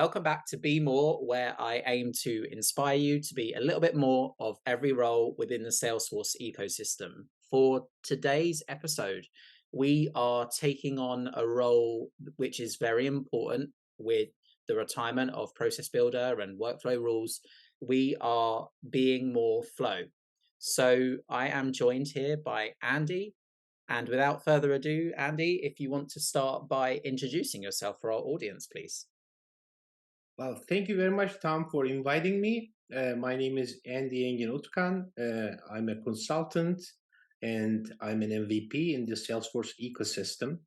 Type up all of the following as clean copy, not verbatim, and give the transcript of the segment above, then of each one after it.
Welcome back to Be More, where I aim to inspire you to be a little bit more of every role within the Salesforce ecosystem. For today's episode, we are taking on a role which is very important with the retirement of Process Builder and workflow rules. We are being more flow. So I am joined here by Andy. And without further ado, Andy, if you want to start by introducing yourself for our audience, please. Well, thank you very much, Tom, for inviting me. My name is Andy Engin Utkan. I'm a consultant and I'm an MVP in the Salesforce ecosystem.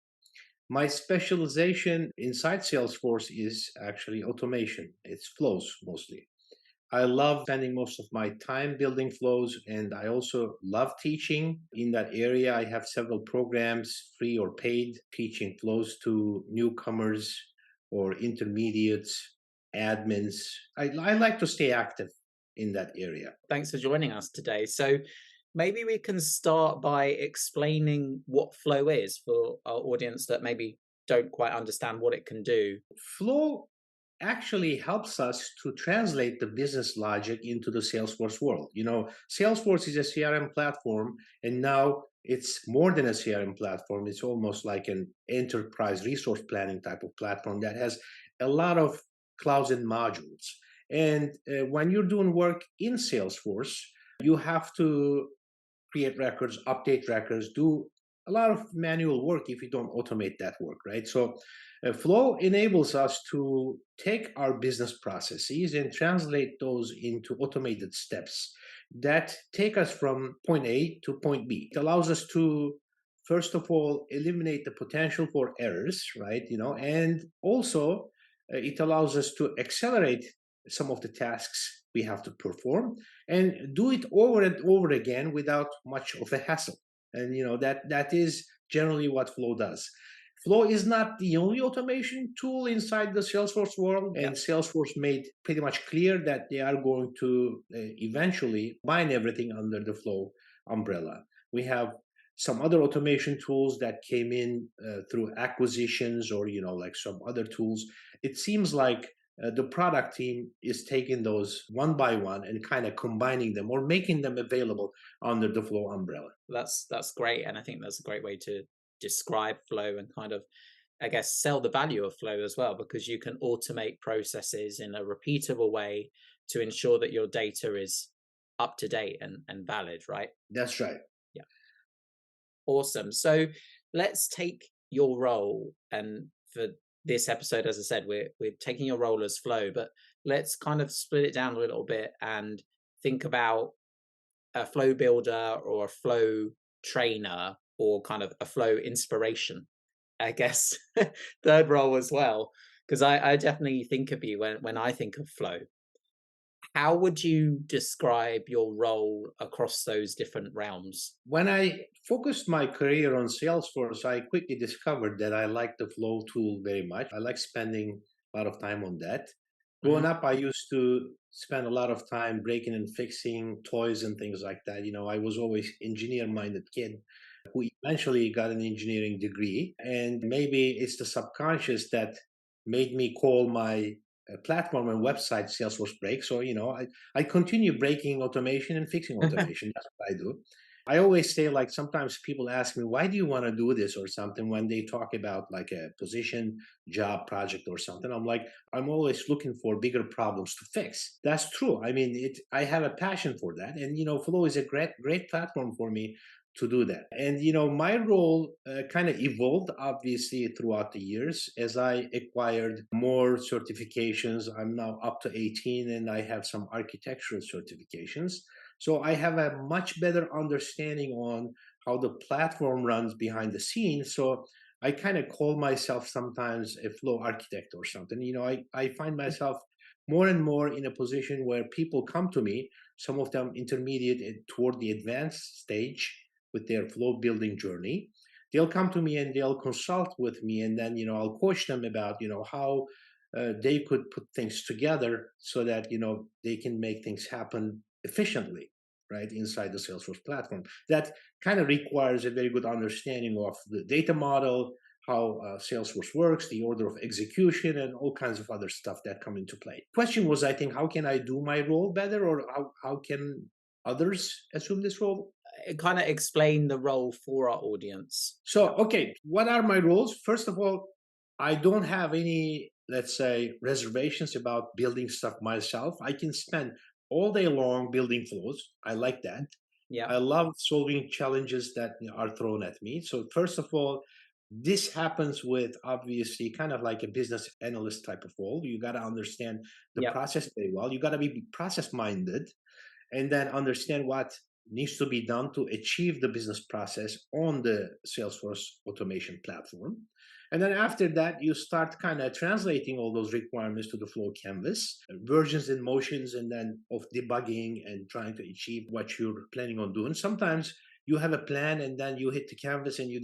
My specialization inside Salesforce is actually automation. It's flows mostly. I love spending most of my time building flows, and I also love teaching in that area. I have several programs, free or paid, teaching flows to newcomers or intermediates, admins. I like to stay active in that area. Thanks for joining us today. So maybe we can start by explaining what flow is for our audience that maybe don't quite understand what it can do. Flow actually helps us to translate the business logic into the Salesforce world. Salesforce is a CRM platform, and now it's more than a CRM platform. It's almost like an enterprise resource planning type of platform that has a lot of clouds and modules. And when you're doing work in Salesforce, you have to create records, update records, do a lot of manual work if you don't automate that work, right? So Flow enables us to take our business processes and translate those into automated steps that take us from point A to point B. It allows us to, first of all, eliminate the potential for errors, right? And also it allows us to accelerate some of the tasks we have to perform and do it over and over again without much of a hassle. And that is generally what Flow does. Flow is not the only automation tool inside the Salesforce world, Yeah. and Salesforce made pretty much clear that they are going to eventually bind everything under the Flow umbrella. We have some other automation tools that came in through acquisitions or like some other tools. It seems like the product team is taking those one by one and kind of combining them or making them available under the Flow umbrella. That's great. And I think that's a great way to describe flow and kind of, I guess, sell the value of flow as well, because you can automate processes in a repeatable way to ensure that your data is up to date and valid, right? That's right. Yeah. Awesome. So let's take your role, and for this episode, as I said, we're taking your role as flow, but let's kind of split it down a little bit and think about a flow builder or a flow trainer or kind of a flow inspiration, I guess. Third role as well, because I definitely think of you when I think of flow. How would you describe your role across those different realms? When I focused my career on Salesforce, I quickly discovered that I like the Flow tool very much. I like spending a lot of time on that. Growing Mhm. up, I used to spend a lot of time breaking and fixing toys and things like that. I was always engineer-minded kid who eventually got an engineering degree. And maybe it's the subconscious that made me call my platform and website Salesforce Break. So, I continue breaking automation and fixing automation. That's what I do. I always say, like, sometimes people ask me, why do you want to do this or something when they talk about like a position, job, project or something? I'm like, I'm always looking for bigger problems to fix. That's true. I mean, I have a passion for that. And, Flow is a great platform for me to do that. And, my role kind of evolved obviously throughout the years as I acquired more certifications. I'm now up to 18 and I have some architectural certifications. So I have a much better understanding on how the platform runs behind the scenes. So I kind of call myself sometimes a flow architect or something. I find myself more and more in a position where people come to me, some of them intermediate and toward the advanced stage with their flow building journey. They'll come to me and they'll consult with me, and then I'll coach them about how they could put things together so that they can make things happen efficiently, right, inside the Salesforce platform. That kind of requires a very good understanding of the data model, how Salesforce works, the order of execution, and all kinds of other stuff that come into play. Question was, I think, how can I do my role better, or how can others assume this role? Kind of explain the role for our audience. So, okay, what are my roles? First of all, I don't have any, let's say, reservations about building stuff myself. I can spend all day long building flows. I like that. Yeah, I love solving challenges that are thrown at me. So, first of all, this happens with obviously kind of like a business analyst type of role. You got to understand the yeah, process very well. You got to be process minded and then understand what needs to be done to achieve the business process on the Salesforce automation platform. And then after that, you start kind of translating all those requirements to the flow canvas, versions and motions, and then of debugging and trying to achieve what you're planning on doing. Sometimes you have a plan and then you hit the canvas and you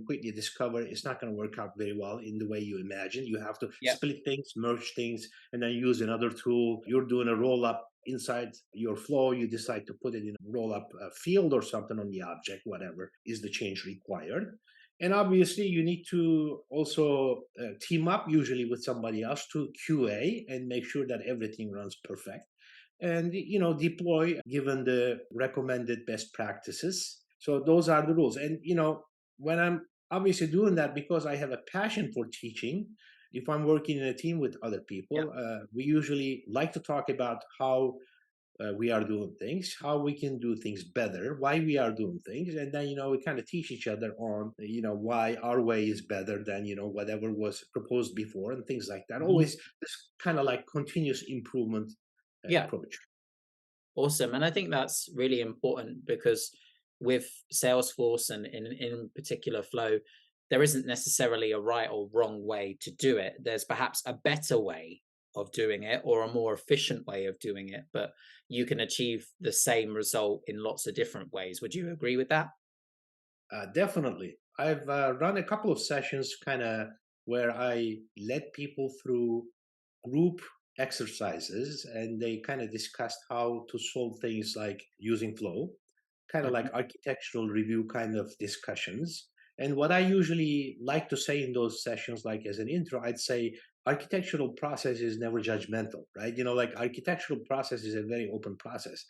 quickly discover it's not going to work out very well in the way you imagine. You have to yeah, split things, merge things, and then use another tool. You're doing a roll up inside your flow, you decide to put it in a roll up field or something on the object, whatever is the change required. And obviously, you need to also team up usually with somebody else to QA and make sure that everything runs perfect and deploy given the recommended best practices. So those are the rules. And when I'm obviously doing that because I have a passion for teaching, if I'm working in a team with other yeah. people, we usually like to talk about how we are doing things, how we can do things better, why we are doing things, and then we kind of teach each other on why our way is better than whatever was proposed before and things like that. Mhm. Always this kind of like continuous improvement Yeah, approach. awesome. And I think that's really important because with Salesforce and in particular Flow, there isn't necessarily a right or wrong way to do it. There's perhaps a better way of doing it or a more efficient way of doing it, but you can achieve the same result in lots of different ways. Would you agree with that? Definitely. I've run a couple of sessions kind of where I led people through group exercises and they kind of discussed how to solve things like using flow, kind of Mhm. like architectural review kind of discussions. And what I usually like to say in those sessions, like as an intro, I'd say architectural process is never judgmental, right? Like architectural process is a very open process.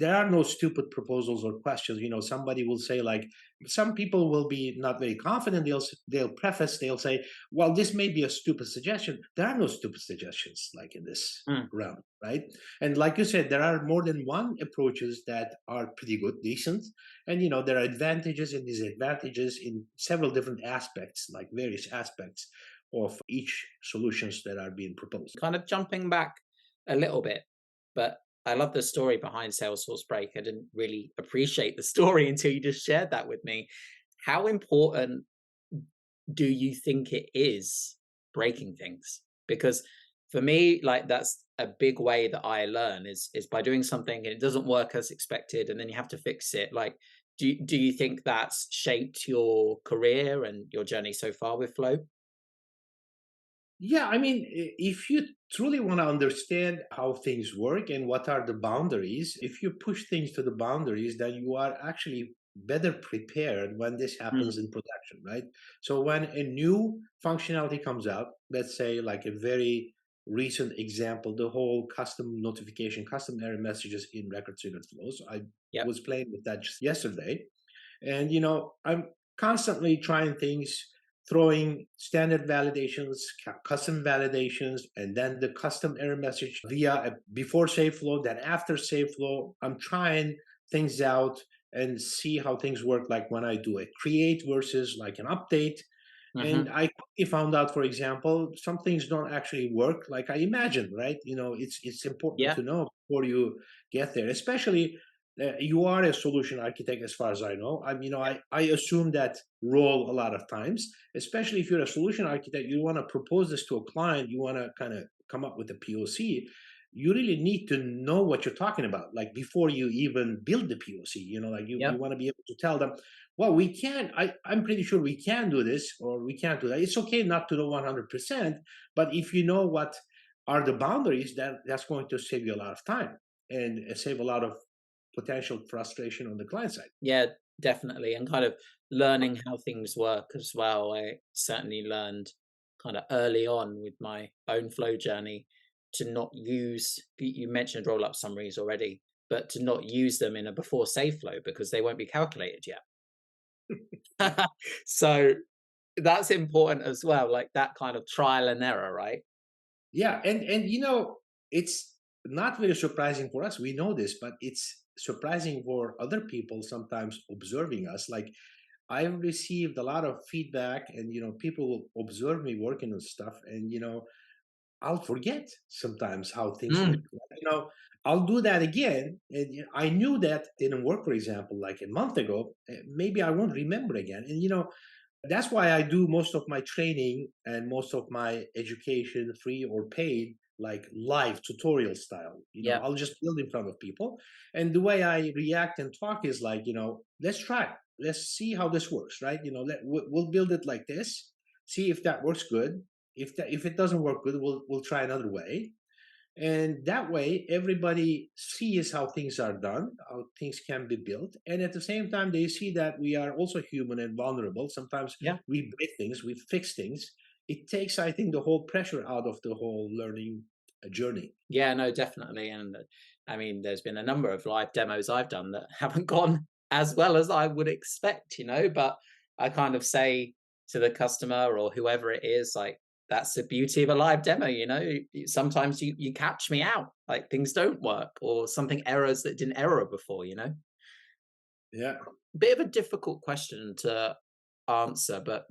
There are no stupid proposals or questions. Somebody will say like, some people will be not very confident. They'll say, well, this may be a stupid suggestion. There are no stupid suggestions like in this Mm. realm, right? And like you said, there are more than one approaches that are pretty good, decent, and there are advantages and disadvantages in several different aspects, like various aspects of each solutions that are being proposed. Kind of jumping back a little bit, but I love the story behind Salesforce Break. I didn't really appreciate the story until you just shared that with me. How important do you think it is breaking things? Because for me, like that's a big way that I learn is by doing something and it doesn't work as expected, and then you have to fix it. Like, do you think that's shaped your career and your journey so far with Flow? Yeah, I mean, if you truly want to understand how things work and what are the boundaries, if you push things to the boundaries, then you are actually better prepared when this happens Mm, in production, right? So when a new functionality comes out, let's say like a very recent example, the whole custom notification, custom error messages in record triggered flows. I yep. was playing with that just yesterday. And I'm constantly trying things, throwing standard validations, custom validations, and then the custom error message via a before save flow, then after save flow. I'm trying things out and see how things work, like when I do a create versus like an update. And Hmm. I quickly found out, for example, some things don't actually work like I imagined, right? It's important Yeah. to know before you get there, especially you are a solution architect, as far as I know. I assume that role a lot of times, especially if you're a solution architect, you want to propose this to a client, you want to kind of come up with a POC. You really need to know what you're talking about, like before you even build the POC. Like you Yep. want to be able to tell them, well, we can. I'm pretty sure we can do this, or we can't do that. It's okay not to know 100%, but if you know what are the boundaries, that's going to save you a lot of time and save a lot of potential frustration on the client side. Yeah. definitely, and kind of learning how things work as well. I certainly learned kind of early on with my own flow journey to not use, you mentioned roll up summaries already, but to not use them in a before save flow because they won't be calculated yet. So that's important as well, like that kind of trial and error, right? Yeah, and it's not very surprising for us. We know this, but it's surprising for other people sometimes observing us. Like I've received a lot of feedback, and people will observe me working on stuff, and I'll forget sometimes how things Mm, look. I'll do that again, and I knew that didn't work. For example, like a month ago, maybe I won't remember again. And that's why I do most of my training and most of my education, free or paid, like live tutorial style. yeah, I'll just build in front of people. And the way I react and talk is like, let's try. Let's see how this works, right? We'll build it like this, see if that works good. If it doesn't work good, we'll try another way, and that way everybody sees how things are done, how things can be built, and at the same time they see that we are also human and vulnerable. Sometimes yeah. we break things, we fix things. It takes, I think, the whole pressure out of the whole learning journey. Yeah, no, definitely. And I mean, there's been a number of live demos I've done that haven't gone as well as I would expect, but I kind of say to the customer or whoever it is, like, that's the beauty of a live demo, sometimes you catch me out, like things don't work or something errors that didn't error before. Yeah, Bit of a difficult question to answer, but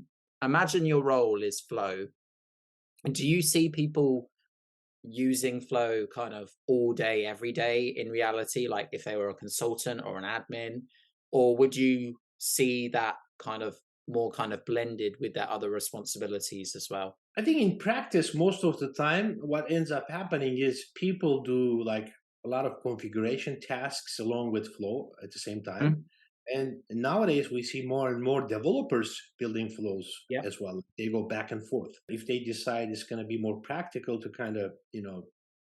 imagine your role is flow. Do you see people using Flow kind of all day, every day in reality, like if they were a consultant or an admin? Or would you see that kind of more kind of blended with their other responsibilities as well? I think in practice, most of the time, what ends up happening is people do like a lot of configuration tasks along with flow at the same time. Mm, And nowadays, we see more and more developers building flows yeah. as well. They go back and forth. If they decide it's going to be more practical to kind of,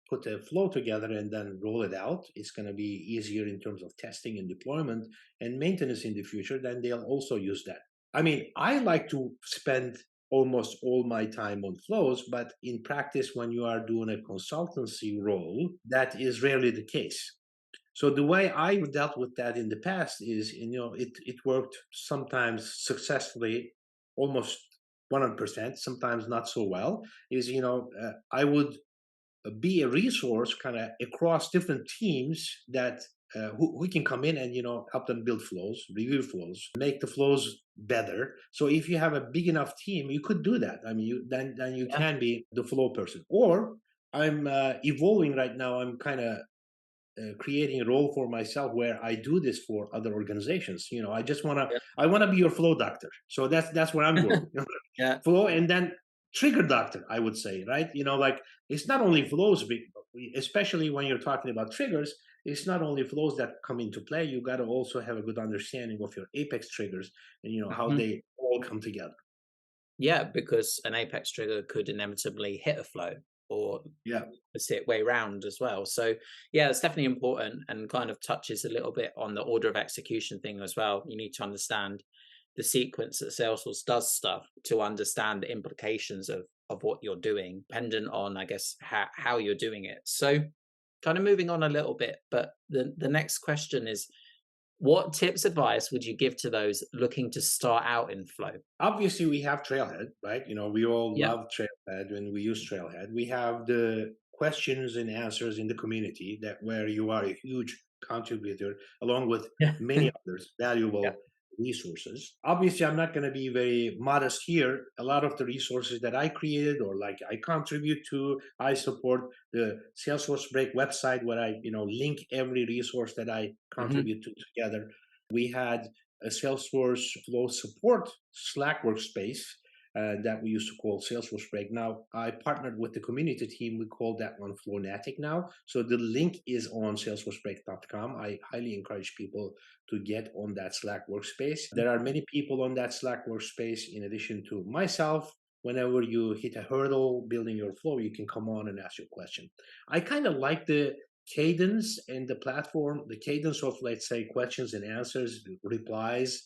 put a flow together and then roll it out, it's going to be easier in terms of testing and deployment and maintenance in the future, then they'll also use that. I mean, I like to spend almost all my time on flows, but in practice, when you are doing a consultancy role, that is rarely the case. So the way I dealt with that in the past is, it worked sometimes successfully, almost 100%, sometimes not so well. Is I would be a resource kind of across different teams that who can come in and help them build flows, review flows, make the flows better. So if you have a big enough team, you could do that. I mean, then you Yeah. can be the flow person. Or I'm evolving right now. I'm kind of creating a role for myself where I do this for other organizations. I want to be your flow doctor. So that's where I'm going. Yeah. Flow, and then trigger doctor, I would say, right? Like it's not only flows, especially when you're talking about triggers. It's not only flows that come into play. You got to also have a good understanding of your apex triggers and how Mhm. they all come together. Yeah, because an apex trigger could inevitably hit a flow or Yeah. opposite way round as well. So yeah, it's definitely important and kind of touches a little bit on the order of execution thing as well. You need to understand the sequence that Salesforce does stuff to understand the implications of what you're doing, dependent on, I guess, how you're doing it. So kind of moving on a little bit, but the next question is, what tips advice would you give to those looking to start out in flow? Obviously, we have Trailhead, right? We all Yeah. love Trailhead when we use Trailhead. We have the questions and answers in the community that where you are a huge contributor, along with Yeah. many others Yeah. valuable resources. Obviously, I'm not going to be very modest here. A lot of the resources that I created or like I contribute to, I support the Salesforce Break website where I, link every resource that I Mhm. contribute to together. We had a Salesforce Flow support Slack workspace that we used to call Salesforce Break. Now, I partnered with the community team. We call that one Flownatic now. So the link is on salesforcebreak.com. I highly encourage people to get on that Slack workspace. There are many people on that Slack workspace in addition to myself. Whenever you hit a hurdle building your flow, you can come on and ask your question. I kind of like the cadence in the platform, the cadence of, let's say, questions and answers, replies,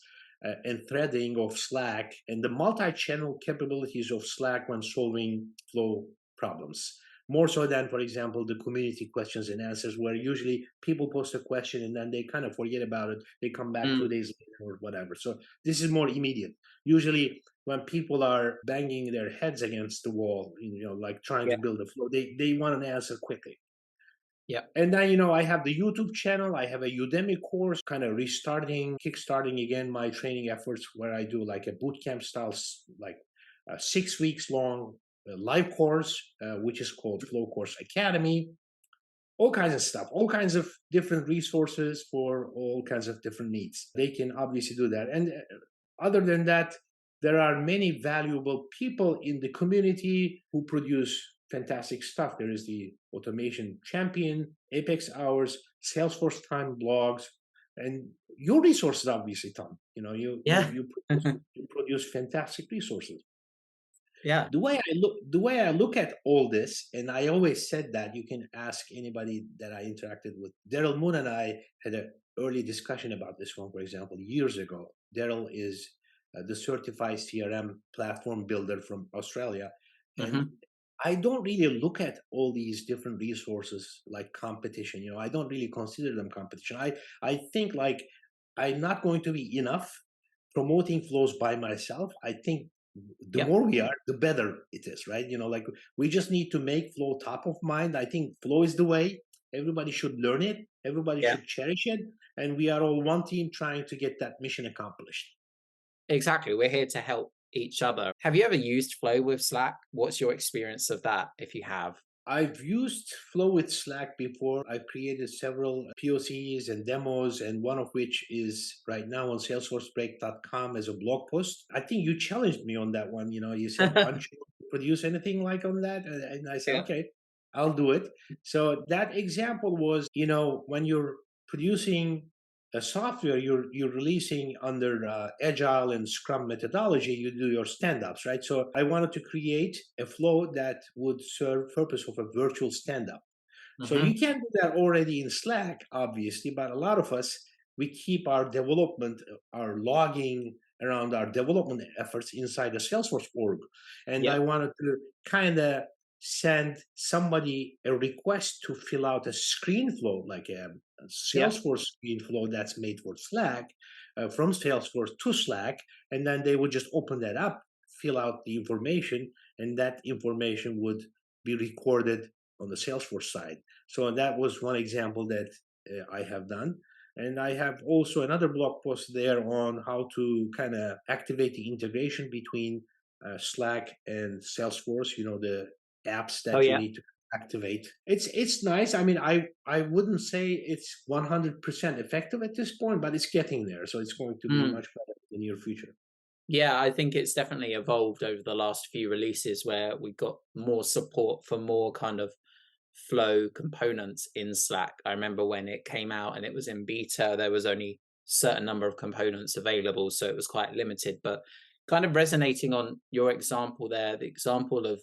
and threading of Slack, and the multi-channel capabilities of Slack when solving flow problems. More so than, for example, the community questions and answers, where usually people post a question and then they kind of forget about it. They come back Mm, 2 days later or whatever. So this is more immediate. Usually, when people are banging their heads against the wall, like trying yeah, to build a flow, they want an answer quickly. yeah. And then, I have the YouTube channel. I have a Udemy course, kind of kickstarting again my training efforts, where I do like a boot camp style, like 6 weeks long live course, which is called Flow Course Academy. All kinds of stuff, all kinds of different resources for all kinds of different needs. They can obviously do that. And other than that, there are many valuable people in the community who produce fantastic stuff. There is the Automation Champion, Apex Hours, Salesforce Time blogs, and your resources, obviously, Tom. Yeah. You produce fantastic resources. Yeah. The way I look at all this, and I always said that you can ask anybody that I interacted with. Daryl Moon and I had an early discussion about this one, for example, years ago. Daryl is the certified CRM platform builder from Australia, and Hmm. I don't really look at all these different resources like competition. I don't really consider them competition. I think like I'm not going to be enough promoting flows by myself. I think the Yep. more we are, the better it is, right? Like we just need to make flow top of mind. I think flow is the way. Everybody should learn it. Everybody Yeah. should cherish it. And we are all one team trying to get that mission accomplished. Exactly. We're here to help each other. Have you ever used Flow with Slack? What's your experience of that, if you have? I've used Flow with Slack before. I've created several POCs and demos, and one of which is right now on salesforcebreak.com as a blog post. I think you challenged me on that one. You said, aren't you going to produce anything like on that? And I said, Yeah. okay, I'll do it. So that example was, when you're producing a software, you're releasing under agile and scrum methodology. You do your stand-ups, right? So I wanted to create a flow that would serve purpose of a virtual stand-up. So Hmm. you can do that already in Slack, obviously, but a lot of us, we keep our development, our logging around our development efforts inside the Salesforce org. And I Yep. wanted to kind of send somebody a request to fill out a screen flow, like a Yep. Salesforce screen flow that's made for Slack, from Salesforce to Slack. And then they would just open that up, fill out the information, and that information would be recorded on the Salesforce side. So that was one example that I have done. And I have also another blog post there on how to kind of activate the integration between Slack and Salesforce, the apps Oh, that you yeah. need to activate. It's nice. I mean, I wouldn't say it's 100% effective at this point, but it's getting there. So it's going to be Mm. much better in the near future. Yeah, I think it's definitely evolved over the last few releases where we got more support for more kind of flow components in Slack. I remember when it came out and it was in beta, there was only certain number of components available, so it was quite limited. But kind of resonating on your example there, the example of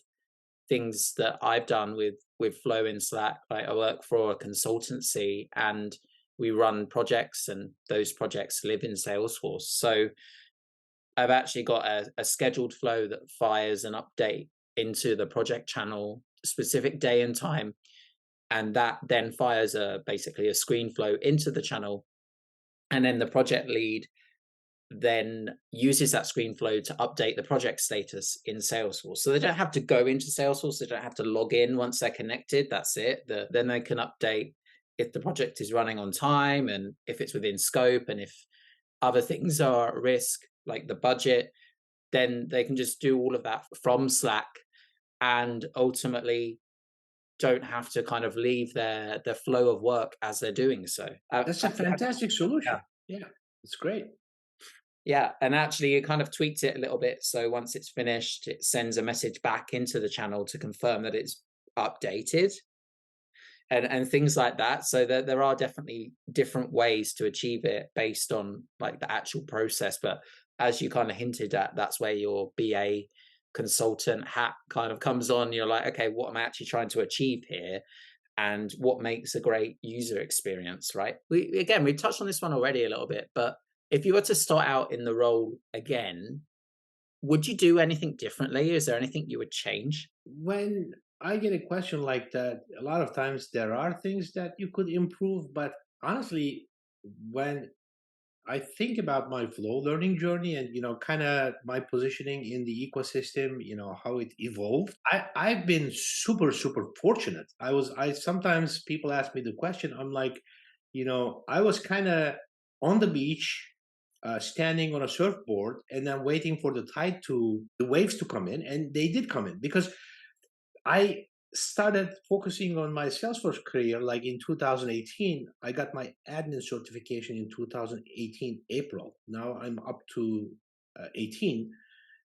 things that I've done with Flow in Slack. Like I work for a consultancy and we run projects and those projects live in Salesforce. So I've actually got a scheduled flow that fires an update into the project channel, specific day and time, and that then fires a basically a screen flow into the channel, and then the project lead then uses that screen flow to update the project status in Salesforce. So they don't have to go into Salesforce, they don't have to log in once they're connected. That's it. Then they can update if the project is running on time and if it's within scope and if other things are at risk, like the budget, then they can just do all of that from Slack and ultimately don't have to kind of leave their flow of work as they're doing so. That's a fantastic Yeah. solution. Yeah, it's great. Yeah, and actually it kind of tweaked it a little bit. So once it's finished, it sends a message back into the channel to confirm that it's updated and things like that. So there are definitely different ways to achieve it based on like the actual process. But as you kind of hinted at, that's where your BA consultant hat kind of comes on. You're like, okay, what am I actually trying to achieve here? and what makes a great user experience, right? We touched on this one already a little bit, but if you were to start out in the role again, would you do anything differently? Is there anything you would change? When I get a question like that, a lot of times there are things that you could improve, but honestly, when I think about my flow learning journey and kind of my positioning in the ecosystem, how it evolved. I've been super fortunate. I sometimes people ask me the question. I'm like, I was kind of on the beach, standing on a surfboard, and then waiting for the waves to come in, and they did come in because I started focusing on my Salesforce career like in 2018. I got my admin certification in 2018 April. Now I'm up to 18,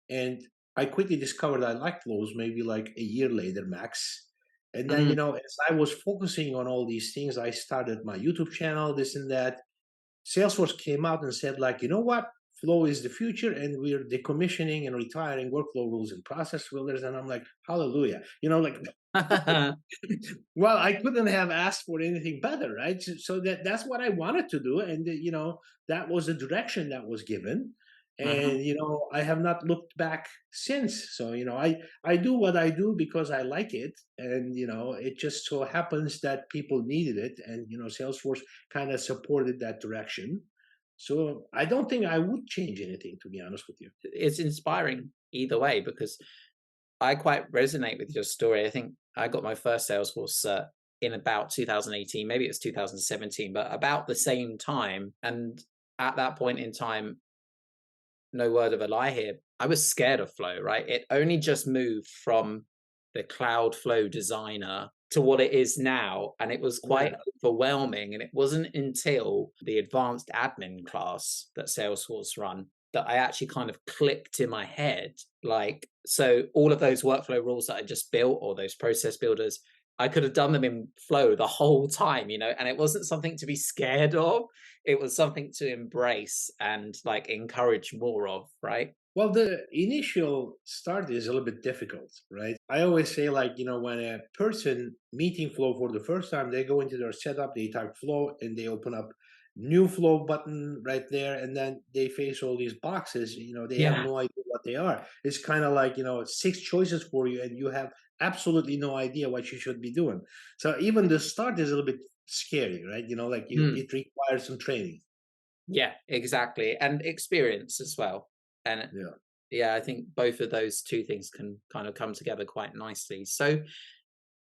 and I quickly discovered I liked flows maybe like a year later max. And then Mm. as I was focusing on all these things, I started my YouTube channel, this and that. Salesforce came out and said, like, you know what? Flow is the future, and we're decommissioning and retiring workflow rules and process builders. And I'm like, hallelujah. Like, well, I couldn't have asked for anything better, right? So that's what I wanted to do, and that was the direction that was given, Mhm. and I have not looked back since. So I do what I do because I like it, and it just so happens that people needed it, and Salesforce kind of supported that direction. So I don't think I would change anything, to be honest with you. It's inspiring either way because I quite resonate with your story. I think I got my first Salesforce cert in about 2018, maybe it was 2017, but about the same time. And at that point in time, no word of a lie here, I was scared of Flow, right? It only just moved from the Cloud Flow designer to what it is now. And it was quite Yeah. overwhelming. And it wasn't until the advanced admin class that Salesforce run that I actually kind of clicked in my head. Like, so all of those workflow rules that I just built or those process builders, I could have done them in Flow the whole time, and it wasn't something to be scared of. It was something to embrace and like encourage more of, right? Well, the initial start is a little bit difficult, right? I always say, like, when a person meeting Flow for the first time, they go into their setup, they type Flow, and they open up new Flow button right there, and then they face all these boxes. They have Yeah. no idea what they are. It's kind of like, six choices for you, and you have absolutely no idea what you should be doing. So even the start is a little bit scary, right? Like Mm. it requires some training. Yeah, exactly. And experience as well. And Yeah. yeah, I think both of those two things can kind of come together quite nicely. So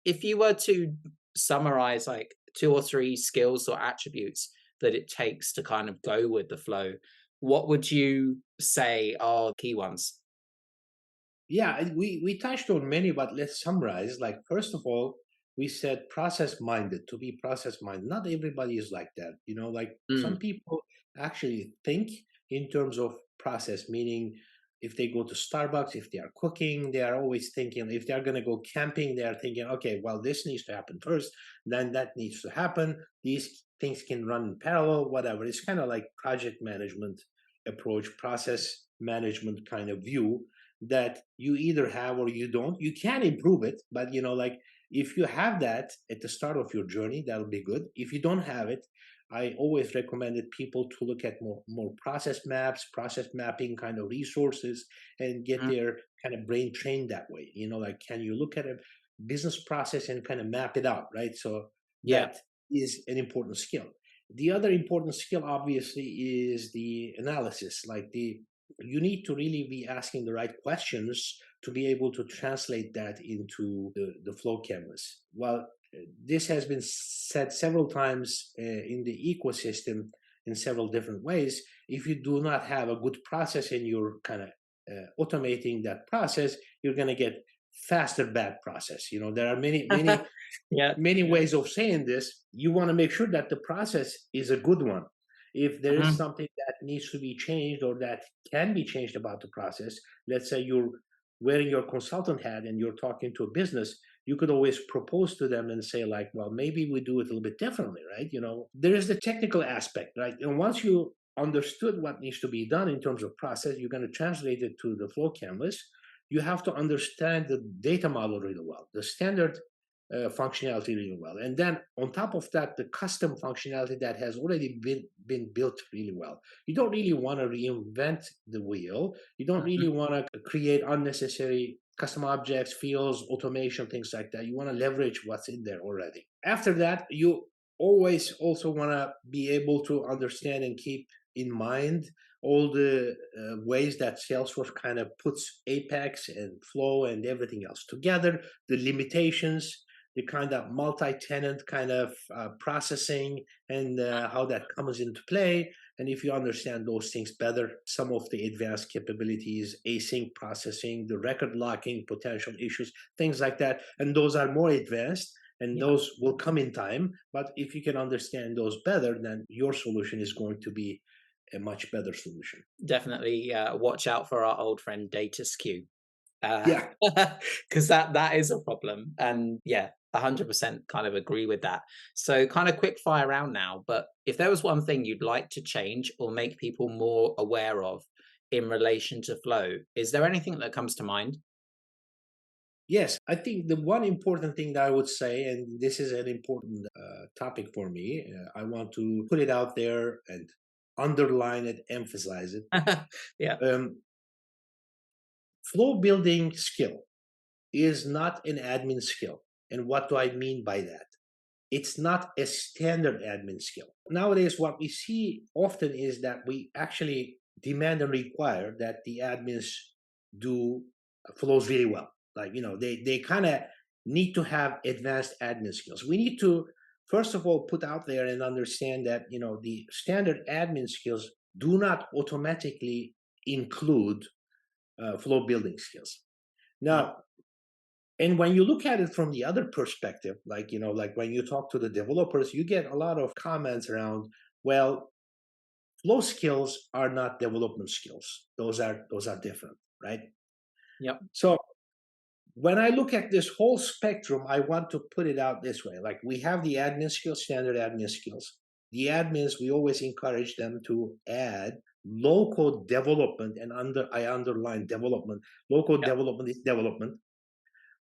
if you were to summarize like two or three skills or attributes that it takes to kind of go with the flow, what would you say are key ones? Yeah, and we touched on many, but let's summarize. Like, first of all, we said process minded, to be process minded. Not everybody is like that. Like some Mm. people actually think in terms of process, meaning if they go to Starbucks, if they are cooking, they are always thinking, if they're going to go camping, they are thinking, okay, well, this needs to happen first, then that needs to happen. These things can run in parallel, whatever. It's kind of like project management approach, process management kind of view that you either have or you don't. You can improve it, but like if you have that at the start of your journey, that'll be good. If you don't have it, I always recommended people to look at more process maps, process mapping kind of resources, and get Mm. their kind of brain trained that way. Like, can you look at a business process and kind of map it out, right? So Yeah. that is an important skill. The other important skill, obviously, is the analysis. Like you need to really be asking the right questions to be able to translate that into the flow canvas. Well, this has been said several times in the ecosystem in several different ways. If you do not have a good process and you're kind of automating that process, you're going to get faster bad process. There are Yeah. many ways of saying this. You want to make sure that the process is a good one. If there is Mhm. something that needs to be changed or that can be changed about the process, let's say you're wearing your consultant hat and you're talking to a business, you could always propose to them and say, like, well, maybe we do it a little bit differently, right? There is the technical aspect, right? And once you understood what needs to be done in terms of process, you're going to translate it to the flow canvas. You have to understand the data model really well. The standard functionality really well. And then on top of that, the custom functionality that has already been built really well. You don't really want to reinvent the wheel. You don't Mhm. really want to create unnecessary custom objects, fields, automation, things like that. You want to leverage what's in there already. After that, you always also want to be able to understand and keep in mind all the ways that Salesforce kind of puts Apex and Flow and everything else together, the limitations, the kind of multi-tenant kind of processing, and how that comes into play. And if you understand those things better, some of the advanced capabilities, async processing, the record locking potential issues, things like that, and those are more advanced and Yeah, those will come in time. But if you can understand those better, then your solution is going to be a much better solution. definitely watch out for our old friend data skew. Yeah. Because that is a problem. And yeah, 100% kind of agree with that. So kind of quick fire round now, but if there was one thing you'd like to change or make people more aware of in relation to flow, is there anything that comes to mind? Yes, I think the one important thing that I would say, and this is an important topic for me, I want to put it out there and underline it, emphasize it. Yeah. Um, Flow building skill is not an admin skill. And what do I mean by that? It's not a standard admin skill. Nowadays, what we see often is that we actually demand and require that the admins do flows really well. Like, they kind of need to have advanced admin skills. We need to, first of all, put out there and understand that, the standard admin skills do not automatically include flow building skills. Yeah. Now, and when you look at it from the other perspective, like, like when you talk to the developers, you get a lot of comments around, well, flow skills are not development skills. Those are different, right? Yep. So when I look at this whole spectrum, I want to put it out this way. Like, we have the admin skills, standard admin skills. The admins, we always encourage them to add local development, and I underline development. Local Yep. development is development.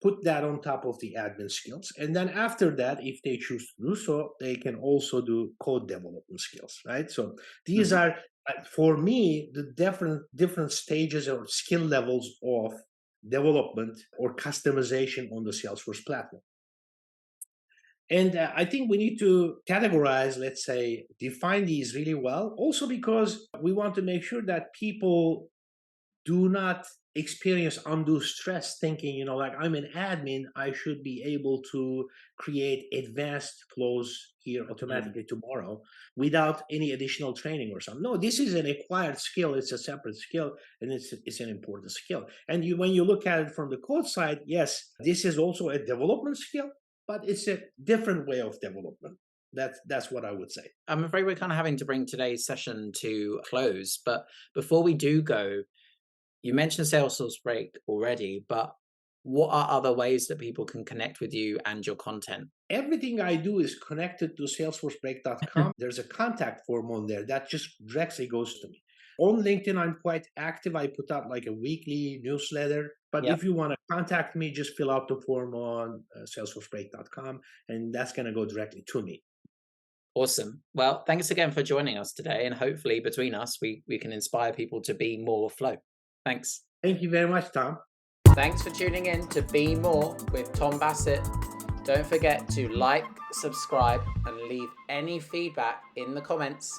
Put that on top of the admin skills. And then after that, if they choose to do so, they can also do code development skills, right? So these Mhm. are, for me, the different stages or skill levels of development or customization on the Salesforce platform. And I think we need to categorize, let's say, define these really well, also because we want to make sure that people do not experience undue stress thinking, like, I'm an admin, I should be able to create advanced flows here Mm. automatically tomorrow without any additional training or something. No, this is an acquired skill. It's a separate skill, and it's an important skill. And when you look at it from the code side, yes, this is also a development skill, but it's a different way of development. That's what I would say. I'm afraid we're kind of having to bring today's session to a close. But before we do go, you mentioned Salesforce Break already, but what are other ways that people can connect with you and your content? Everything I do is connected to salesforcebreak.com. There's a contact form on there that just directly goes to me. On LinkedIn, I'm quite active. I put out like a weekly newsletter. But Yep. if you want to contact me, just fill out the form on salesforcebreak.com, and that's going to go directly to me. Awesome. Well, thanks again for joining us today. And hopefully, between us, we can inspire people to be more flow. Thanks. Thank you very much, Tom. Thanks for tuning in to Be More with Tom Bassett. Don't forget to like, subscribe, and leave any feedback in the comments.